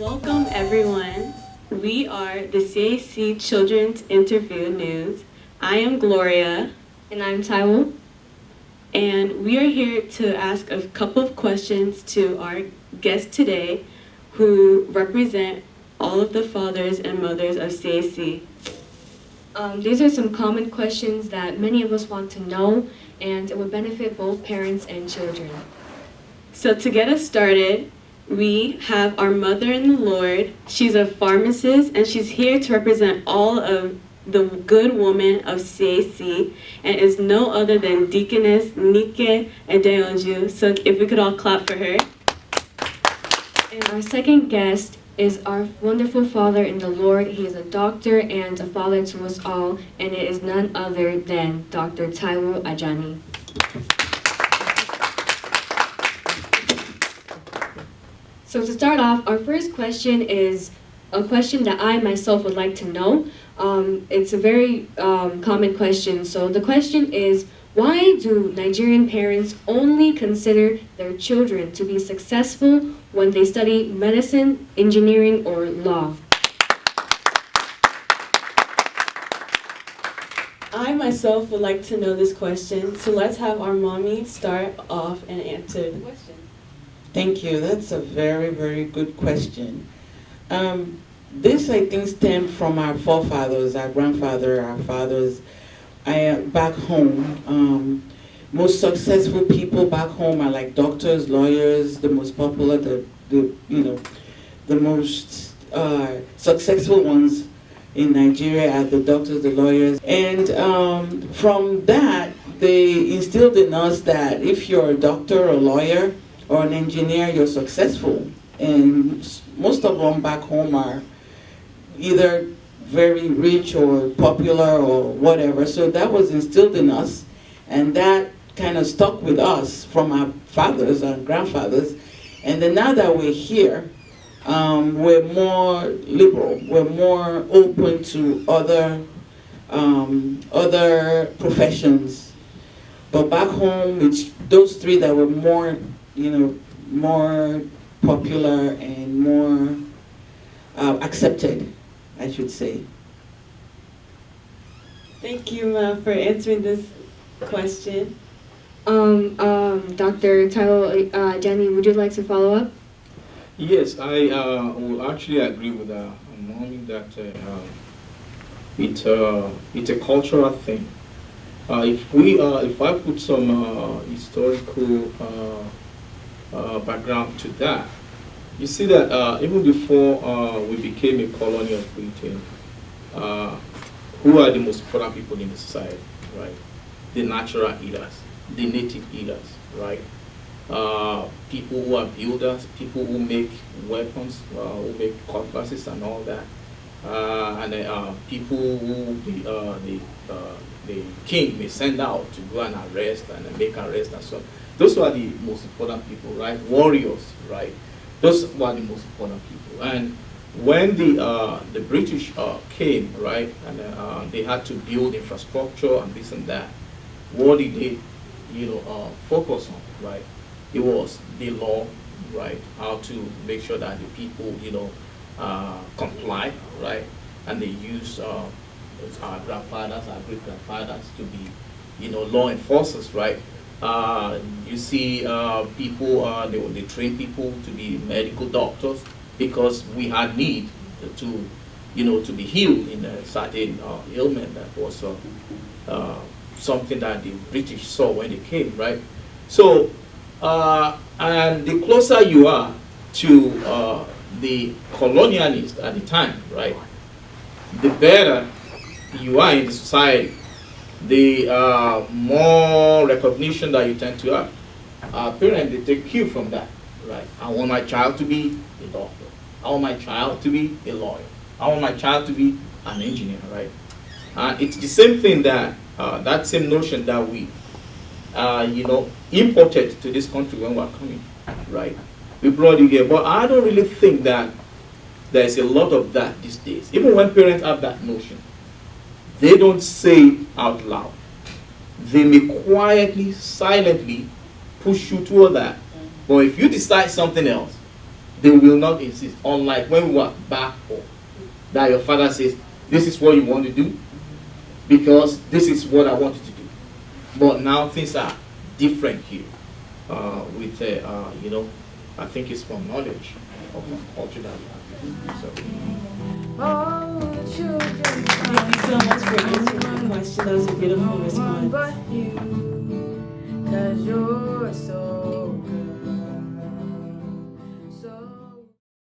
Welcome everyone. We are the CAC Children's Interview News. I am Gloria. And I'm Taiwo. And we are here to ask a couple of questions to our guests today who represent all of the fathers and mothers of CAC. These are some common questions that many of us want to know, and it would benefit both parents and children. So to get us started, we have our mother in the Lord. She's a pharmacist, and she's here to represent all of the good women of CAC, and is no other than Deaconess Nike Adeoju. So if we could all clap for her. And our second guest is our wonderful father in the Lord. He is a doctor and a father to us all, and it is none other than Dr. Taiwo Ajani. So to start off, our first question is a question that I myself would like to know. It's a very common question. So the question is, why do Nigerian parents only consider their children to be successful when they study medicine, engineering, or law? I myself would like to know this question, so let's have our mommy start off and answer the question. Thank you. That's a very, very good question. This, I think, stemmed from our forefathers, our grandfather, our fathers. Back home, most successful people back home are like doctors, lawyers. The most popular, the most successful ones in Nigeria are the doctors, the lawyers. And from that, they instilled in us that if you're a doctor or lawyer or an engineer, you're successful. And most of them back home are either very rich or popular or whatever. So that was instilled in us, and that kind of stuck with us from our fathers and grandfathers. And then now that we're here, we're more liberal. We're more open to other professions. But back home, it's those three that were more, more popular and more accepted, I should say. Thank you, Ma, for answering this question. Dr. Taiwo Ajani, would you like to follow up? Yes, I will actually agree with mommy that it's a cultural thing. If I put some historical background to that, you see that even before we became a colony of Britain, who are the most important people in the society, right? The natural eaters, the native eaters, right? People who are builders, people who make weapons, who make cutlasses and all that, and people who the king may send out to go and arrest and make arrests and so on. Those are the most important people, right? Warriors, right? Those were the most important people. And when the British came, right, and they had to build infrastructure and this and that, what did they, focus on, right? It was the law, right? How to make sure that the people, comply, right? And they use our grandfathers, our great grandfathers to be, law enforcers, right? You see people, they train people to be medical doctors because we had need to, to be healed in a certain ailment that was something that the British saw when they came, right? So, and the closer you are to the colonialist at the time, right, the better you are in the society, the more recognition that you tend to have. Parents, they take cue from that, right? I want my child to be a doctor. I want my child to be a lawyer. I want my child to be an engineer, right? It's the same thing that, that same notion that we, imported to this country when we were coming, right? We brought it here, but I don't really think that there's a lot of that these days. Even when parents have that notion, they don't say it out loud. They may quietly, silently push you toward that. But if you decide something else, They will not insist. Unlike when we were back home, that your father says, this is what you want to do, because this is what I want you to do. But now things are different here. With, you know, I think it's from knowledge of culture that we have. So. Thank you so much for answering my question. That was a beautiful response. Cause you're so